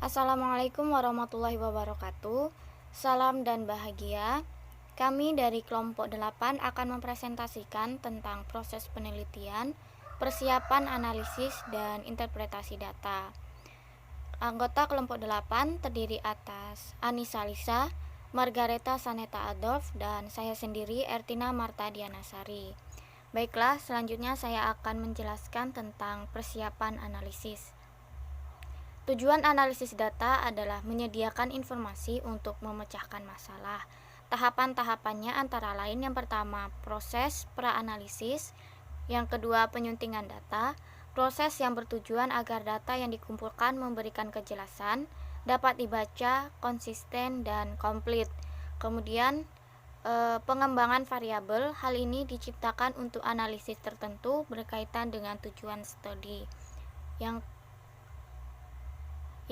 Assalamualaikum warahmatullahi wabarakatuh. Salam dan bahagia. Kami dari kelompok 8 akan mempresentasikan tentang proses penelitian, persiapan analisis, dan interpretasi data. Anggota kelompok 8 terdiri atas Anissa Lisa, Margareta Saneta Adolf, dan saya sendiri Ertina Marta Dianasari. Baiklah, selanjutnya saya akan menjelaskan tentang persiapan analisis. Tujuan analisis data adalah menyediakan informasi untuk memecahkan masalah. Tahapan-tahapannya antara lain yang pertama proses pra-analisis, yang kedua penyuntingan data, proses yang bertujuan agar data yang dikumpulkan memberikan kejelasan, dapat dibaca, konsisten, dan komplit. Kemudian pengembangan variabel, hal ini diciptakan untuk analisis tertentu berkaitan dengan tujuan studi.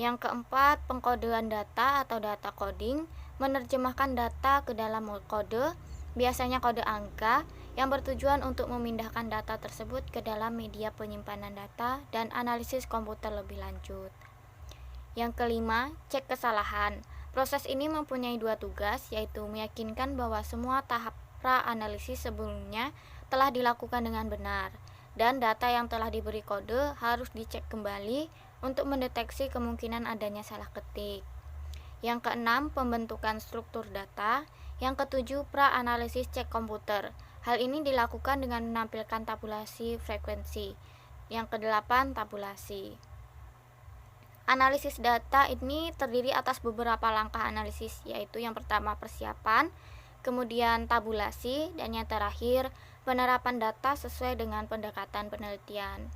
Yang keempat, pengkodean data atau data coding, menerjemahkan data ke dalam kode, biasanya kode angka, yang bertujuan untuk memindahkan data tersebut ke dalam media penyimpanan data dan analisis komputer lebih lanjut. Yang kelima, cek kesalahan. Proses ini mempunyai dua tugas, yaitu meyakinkan bahwa semua tahap pra-analisis sebelumnya telah dilakukan dengan benar, dan data yang telah diberi kode harus dicek kembali untuk mendeteksi kemungkinan adanya salah ketik. Yang keenam, pembentukan struktur data. Yang ketujuh, pra-analisis cek komputer. Hal ini dilakukan dengan menampilkan tabulasi frekuensi. Yang kedelapan, tabulasi. Analisis data ini terdiri atas beberapa langkah analisis, yaitu yang pertama persiapan, kemudian tabulasi, dan yang terakhir penerapan data sesuai dengan pendekatan penelitian.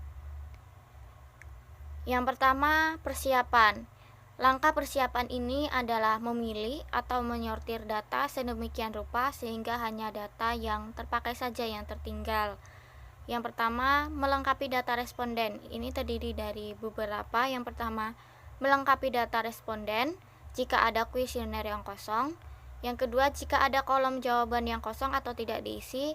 Yang pertama, persiapan. Langkah persiapan ini adalah memilih atau menyortir data sedemikian rupa sehingga hanya data yang terpakai saja yang tertinggal. Yang pertama, melengkapi data responden. Ini terdiri dari beberapa. Yang pertama, melengkapi data responden jika ada kuesioner yang kosong. Yang kedua, jika ada kolom jawaban yang kosong atau tidak diisi,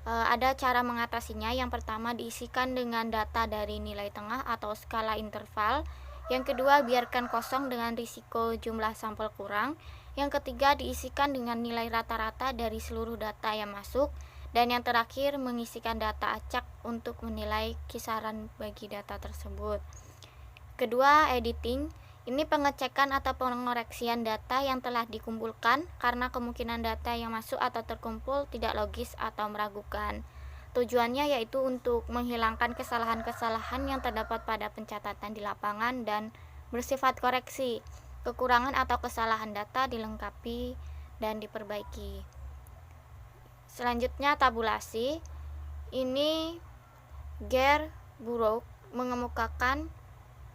ada cara mengatasinya. Yang pertama, diisikan dengan data dari nilai tengah atau skala interval. Yang kedua, biarkan kosong dengan risiko jumlah sampel kurang. Yang ketiga, diisikan dengan nilai rata-rata dari seluruh data yang masuk. Dan yang terakhir, mengisikan data acak untuk menilai kisaran bagi data tersebut. Kedua, editing. Ini pengecekan atau pengoreksian data yang telah dikumpulkan karena kemungkinan data yang masuk atau terkumpul tidak logis atau meragukan. Tujuannya yaitu untuk menghilangkan kesalahan-kesalahan yang terdapat pada pencatatan di lapangan dan bersifat koreksi. Kekurangan atau kesalahan data dilengkapi dan diperbaiki. Selanjutnya, tabulasi. Ini Gere Burrough mengemukakan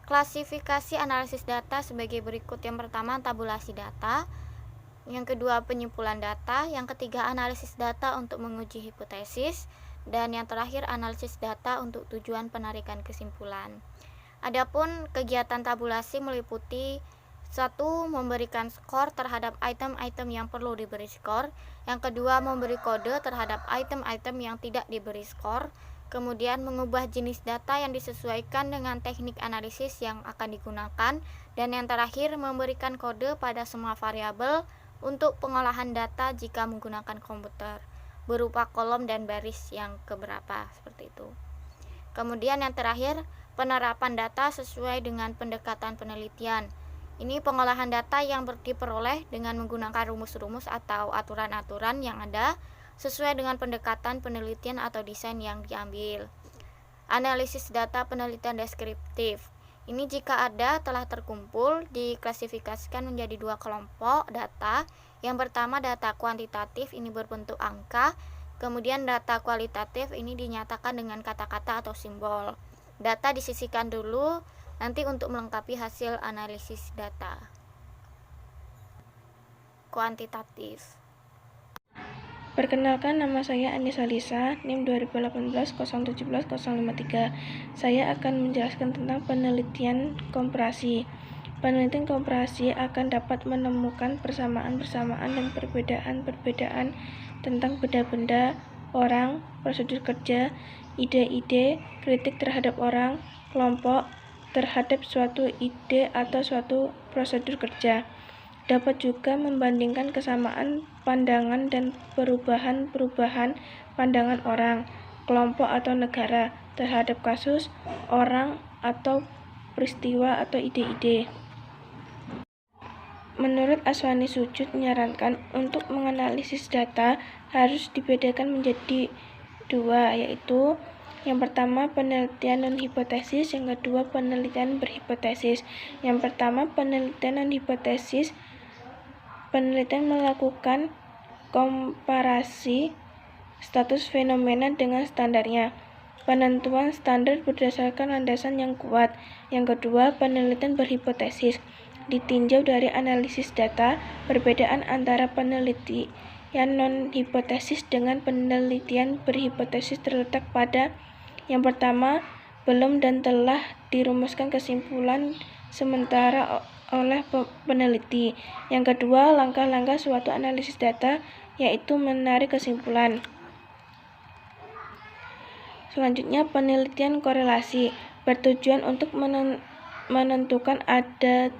klasifikasi analisis data sebagai berikut. Yang pertama, tabulasi data. Yang kedua, penyimpulan data. Yang ketiga, analisis data untuk menguji hipotesis. Dan yang terakhir, analisis data untuk tujuan penarikan kesimpulan. Adapun kegiatan tabulasi meliputi 1. Memberikan skor terhadap item-item yang perlu diberi skor. Yang kedua, memberi kode terhadap item-item yang tidak diberi skor. Kemudian mengubah jenis data yang disesuaikan dengan teknik analisis yang akan digunakan. Dan yang terakhir, memberikan kode pada semua variabel untuk pengolahan data jika menggunakan komputer, berupa kolom dan baris yang keberapa, seperti itu. Kemudian yang terakhir, penerapan data sesuai dengan pendekatan penelitian. Ini pengolahan data yang diperoleh dengan menggunakan rumus-rumus atau aturan-aturan yang ada sesuai dengan pendekatan penelitian atau desain yang diambil. Analisis data penelitian deskriptif. Ini jika ada telah terkumpul diklasifikasikan menjadi dua kelompok data. Yang pertama, data kuantitatif, ini berbentuk angka. Kemudian data kualitatif, ini dinyatakan dengan kata-kata atau simbol. Data disisihkan dulu nanti untuk melengkapi hasil analisis data. Kuantitatif. Perkenalkan, nama saya Anissa Lisa, NIM 2018-017-053. Saya akan menjelaskan tentang penelitian komparasi. Penelitian komparasi akan dapat menemukan persamaan-persamaan dan perbedaan-perbedaan tentang benda-benda, orang, prosedur kerja, ide-ide, kritik terhadap orang, kelompok, terhadap suatu ide atau suatu prosedur kerja. Dapat juga membandingkan kesamaan pandangan dan perubahan-perubahan pandangan orang, kelompok atau negara terhadap kasus, orang, atau peristiwa atau ide-ide. Menurut Aswani Sujud menyarankan untuk menganalisis data harus dibedakan menjadi dua, yaitu yang pertama penelitian non-hipotesis, yang kedua penelitian berhipotesis. Yang pertama penelitian non-hipotesis, penelitian melakukan komparasi status fenomena dengan standarnya. Penentuan standar berdasarkan landasan yang kuat. Yang kedua penelitian berhipotesis, ditinjau dari analisis data. Perbedaan antara penelitian non-hipotesis dengan penelitian berhipotesis terletak pada yang pertama, belum dan telah dirumuskan kesimpulan sementara oleh peneliti. Yang kedua, langkah-langkah suatu analisis data, yaitu menarik kesimpulan. Selanjutnya, penelitian korelasi bertujuan untuk menentukan ada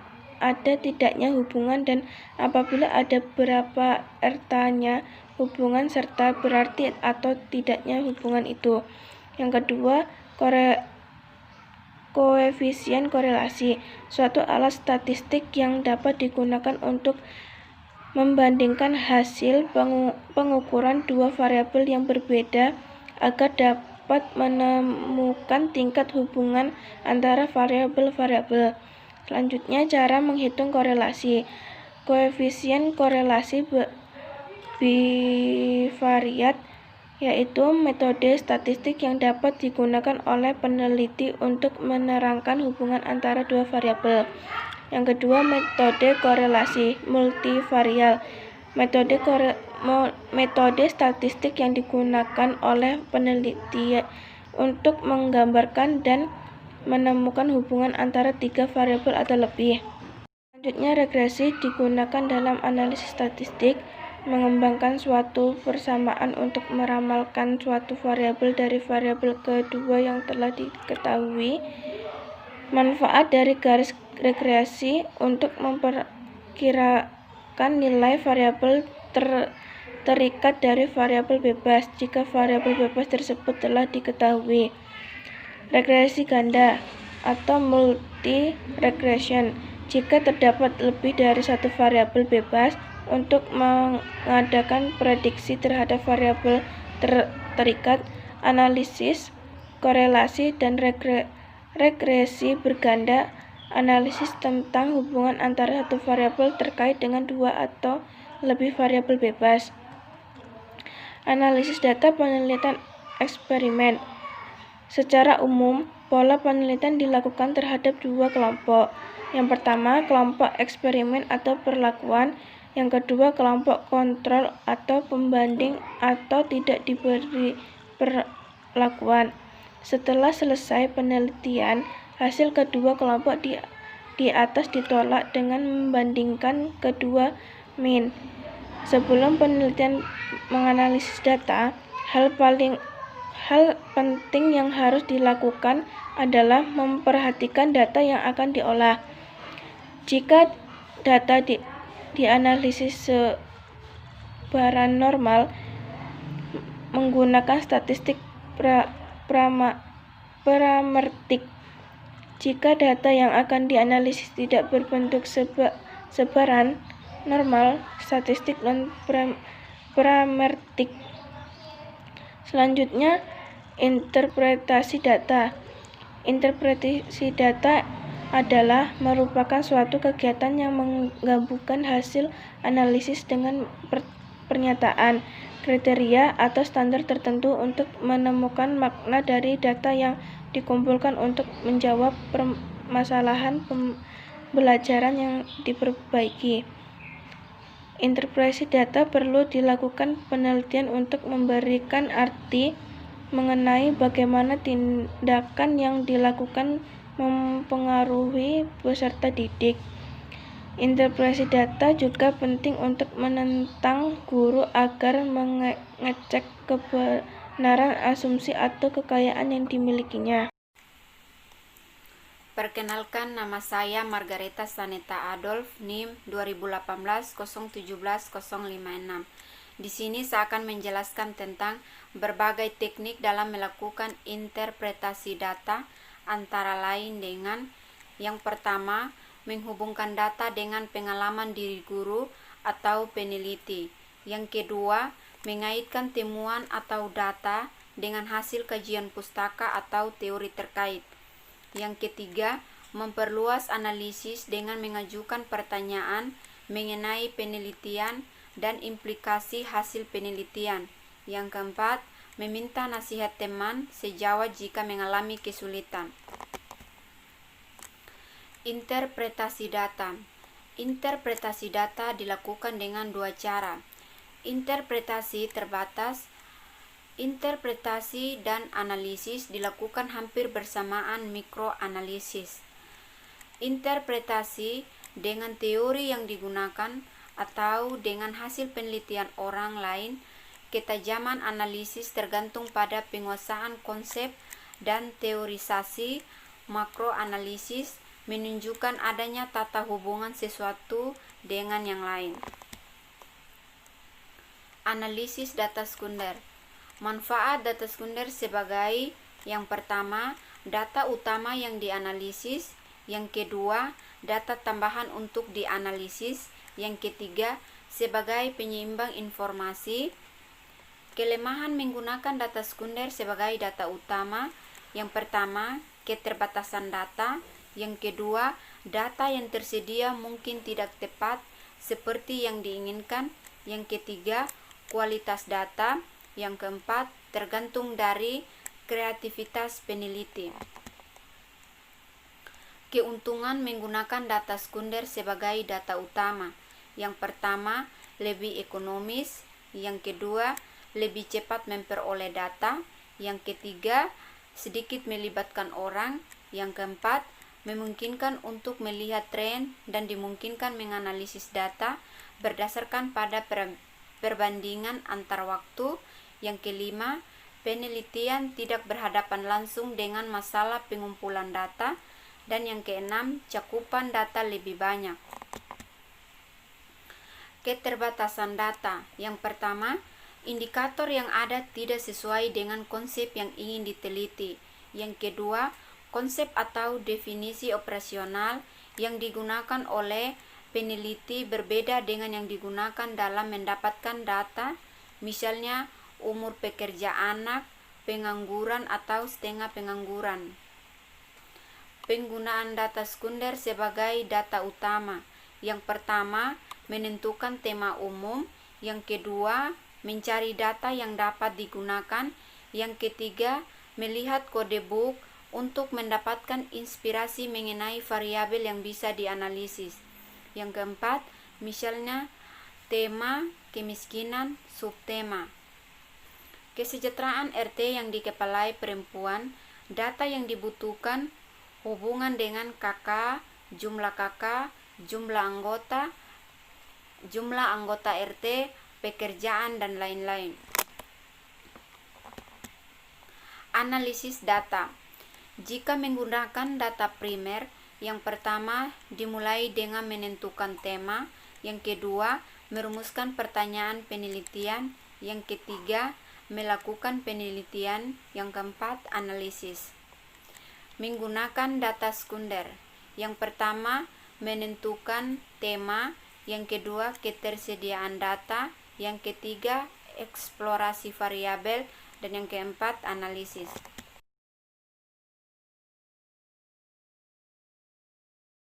tidaknya hubungan, dan apabila ada berapa ertanya hubungan serta berarti atau tidaknya hubungan itu. Yang kedua, koefisien korelasi, suatu alat statistik yang dapat digunakan untuk membandingkan hasil pengukuran dua variabel yang berbeda agar dapat menemukan tingkat hubungan antara variabel-variabel. Selanjutnya, cara menghitung korelasi. Koefisien korelasi bivariat, yaitu metode statistik yang dapat digunakan oleh peneliti untuk menerangkan hubungan antara dua variabel. Yang kedua, metode korelasi multivariat, metode statistik yang digunakan oleh peneliti untuk menggambarkan dan menemukan hubungan antara tiga variabel atau lebih. Selanjutnya, regresi digunakan dalam analisis statistik, mengembangkan suatu persamaan untuk meramalkan suatu variabel dari variabel kedua yang telah diketahui. Manfaat dari garis regresi untuk memperkirakan nilai variabel terikat dari variabel bebas jika variabel bebas tersebut telah diketahui. Regresi ganda atau multi regression, jika terdapat lebih dari satu variabel bebas untuk mengadakan prediksi terhadap variabel terikat. Analisis korelasi dan regresi berganda, analisis tentang hubungan antara satu variabel terkait dengan dua atau lebih variabel bebas. Analisis data penelitian eksperimen. Secara umum, pola penelitian dilakukan terhadap dua kelompok. Yang pertama, kelompok eksperimen atau perlakuan. Yang kedua, kelompok kontrol atau pembanding atau tidak diberi perlakuan. Setelah selesai penelitian, hasil kedua kelompok di atas ditolak dengan membandingkan kedua min. Sebelum penelitian menganalisis data, hal penting yang harus dilakukan adalah memperhatikan data yang akan diolah. Jika data dianalisis sebaran normal menggunakan statistik parametrik, jika data yang akan dianalisis tidak berbentuk sebaran normal, statistik non-parametrik. Selanjutnya, interpretasi data. Interpretasi data adalah merupakan suatu kegiatan yang menggabungkan hasil analisis dengan pernyataan, kriteria, atau standar tertentu untuk menemukan makna dari data yang dikumpulkan untuk menjawab permasalahan pembelajaran yang diperbaiki. Interpretasi data perlu dilakukan penelitian untuk memberikan arti mengenai bagaimana tindakan yang dilakukan mempengaruhi peserta didik. Interpretasi data juga penting untuk menentang guru agar mengecek kebenaran asumsi atau kekayaan yang dimilikinya. Perkenalkan, nama saya Margareta Saneta Adolf, NIM 2018-017-056. Di sini saya akan menjelaskan tentang berbagai teknik dalam melakukan interpretasi data, antara lain dengan yang pertama, menghubungkan data dengan pengalaman diri guru atau peneliti. Yang kedua, mengaitkan temuan atau data dengan hasil kajian pustaka atau teori terkait. Yang ketiga, memperluas analisis dengan mengajukan pertanyaan mengenai penelitian dan implikasi hasil penelitian. Yang keempat, meminta nasihat teman sejawat jika mengalami kesulitan. Interpretasi data. Interpretasi data dilakukan dengan dua cara. Interpretasi terbatas. Interpretasi dan analisis dilakukan hampir bersamaan mikroanalisis. Interpretasi dengan teori yang digunakan atau dengan hasil penelitian orang lain. Ketajaman analisis tergantung pada penguasaan konsep dan teorisasi. Makroanalisis menunjukkan adanya tata hubungan sesuatu dengan yang lain. Analisis data sekunder. Manfaat data sekunder sebagai yang pertama, data utama yang dianalisis. Yang kedua, data tambahan untuk dianalisis. Yang ketiga, sebagai penyeimbang informasi. Kelemahan menggunakan data sekunder sebagai data utama. Yang pertama, keterbatasan data. Yang kedua, data yang tersedia mungkin tidak tepat seperti yang diinginkan. Yang ketiga, kualitas data. Yang keempat, tergantung dari kreativitas peneliti. Keuntungan menggunakan data sekunder sebagai data utama. Yang pertama, lebih ekonomis. Yang kedua, lebih cepat memperoleh data. Yang ketiga, sedikit melibatkan orang. Yang keempat, memungkinkan untuk melihat tren dan dimungkinkan menganalisis data berdasarkan pada perbandingan antar waktu. Yang kelima, penelitian tidak berhadapan langsung dengan masalah pengumpulan data. Dan yang keenam, cakupan data lebih banyak. Keterbatasan data. Yang pertama, indikator yang ada tidak sesuai dengan konsep yang ingin diteliti. Yang kedua, konsep atau definisi operasional yang digunakan oleh peneliti berbeda dengan yang digunakan dalam mendapatkan data, misalnya umur pekerja anak, pengangguran atau setengah pengangguran. Penggunaan data sekunder sebagai data utama. Yang pertama, menentukan tema umum. Yang kedua, mencari data yang dapat digunakan. Yang ketiga, melihat kode book untuk mendapatkan inspirasi mengenai variabel yang bisa dianalisis. Yang keempat, misalnya tema, kemiskinan, subtema. Kesejahteraan RT yang dikepalai perempuan. Data yang dibutuhkan, hubungan dengan KK, jumlah anggota RT, pekerjaan, dan lain-lain. Analisis data. Jika menggunakan data primer, yang pertama dimulai dengan menentukan tema. Yang kedua, merumuskan pertanyaan penelitian. Yang ketiga, melakukan penelitian. Yang keempat, analisis. Menggunakan data sekunder. Yang pertama, menentukan tema. Yang kedua, ketersediaan data. Yang ketiga, eksplorasi variabel. Dan yang keempat, analisis.